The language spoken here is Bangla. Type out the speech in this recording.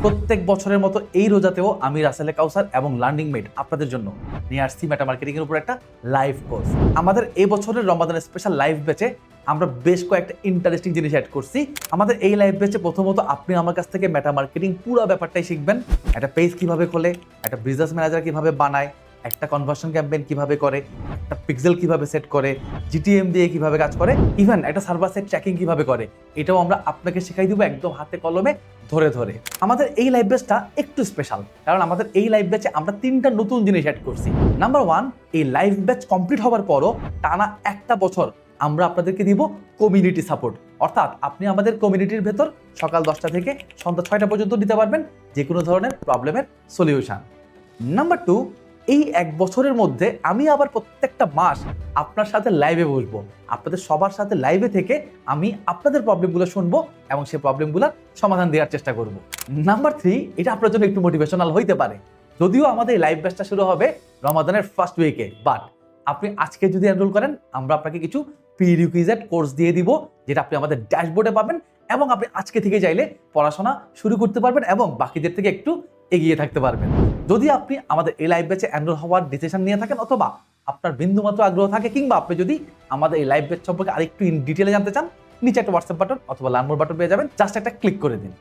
প্রত্যেক বছরের মতো এই রোজাতেও আমি রাসেলে কাউসার এবং লার্নিং মেড আপনাদের জন্য নিয়ে আসছি মেটা মার্কেটিং এর উপর একটা লাইভ কোর্স। আমাদের এই বছরের রমাদানের স্পেশাল লাইভ ব্যাচে আমরা বেশ কয়েকটা ইন্টারেস্টিং জিনিস অ্যাড করছি। আমাদের এই লাইভ ব্যাচে প্রথমত আপনি আমার কাছ থেকে মেটা মার্কেটিং পুরো ব্যাপারটাই শিখবেন। একটা পেজ কিভাবে খোলে, একটা বিজনেস ম্যানেজার কিভাবে বানায়, একটা কনভার্সন ক্যাম্পেইন কিভাবে করে, একটা পিক্সেল কিভাবে সেট করে, জিটিএম দিয়ে কিভাবে কাজ করে, ইভেন একটা সার্ভার সাইড ট্র্যাকিং কিভাবে করে, এটাও আমরা আপনাকে শেখাই দিব একদম হাতে কলমে ধরে ধরে। আমাদের এই লাইভ ব্যাচটা একটু স্পেশাল, কারণ আমাদের এই লাইভ ব্যাচে আমরা 3টা নতুন জিনিস অ্যাড করছি। নাম্বার 1, এই লাইভ ব্যাচ কমপ্লিট হওয়ার পরও টানা একটা বছর আমরা আপনাদেরকে দিব কমিউনিটি সাপোর্ট। অর্থাৎ আপনি আমাদের কমিউনিটির ভেতর সকাল 10টা থেকে সন্ধ্যা 6টা পর্যন্ত দিতে পারবেন যে কোনো ধরনের প্রবলেমের সলিউশন। নাম্বার 2, এই এক বছরের মধ্যে আমি আবার প্রত্যেকটা মাস আপনার সাথে লাইভে বসবো। আপনাদের সবার সাথে লাইভে থেকে আমি আপনাদের প্রবলেমগুলো শুনবো এবং সেই প্রবলেমগুলোর সমাধান দেওয়ার চেষ্টা করব। নাম্বার 3, এটা আপনার জন্য একটু মোটিভেশনাল হইতে পারে, যদিও আমাদের এই লাইভ ব্যাচটা শুরু হবে রমাদানের ফার্স্ট উইকে, বাট আপনি আজকে যদি এনরোল করেন আমরা আপনাকে কিছু প্রিরিকুইজিট কোর্স দিয়ে দিব, যেটা আপনি আমাদের ড্যাশবোর্ডে পাবেন এবং আপনি আজকে থেকে চাইলে পড়াশোনা শুরু করতে পারবেন এবং বাকিদের থেকে একটু এগিয়ে থাকতে পারবেন। যদি আপনি আমাদের এই লাইভ ব্যাচে এনরোল হওয়ার ডিসিশন নিয়ে থাকেন, অথবা আপনার বিন্দুমাত্র আগ্রহ থাকে, কিংবা আপনি যদি আমাদের এই লাইভ ব্যাচ সম্পর্কে আরেকটু ইন ডিটেলে জানতে চান, নিচে একটা হোয়াটসঅ্যাপ বাটন অথবা লার্ন মোর বাটন পেয়ে যাবেন, জাস্ট একটা ক্লিক করে দিন।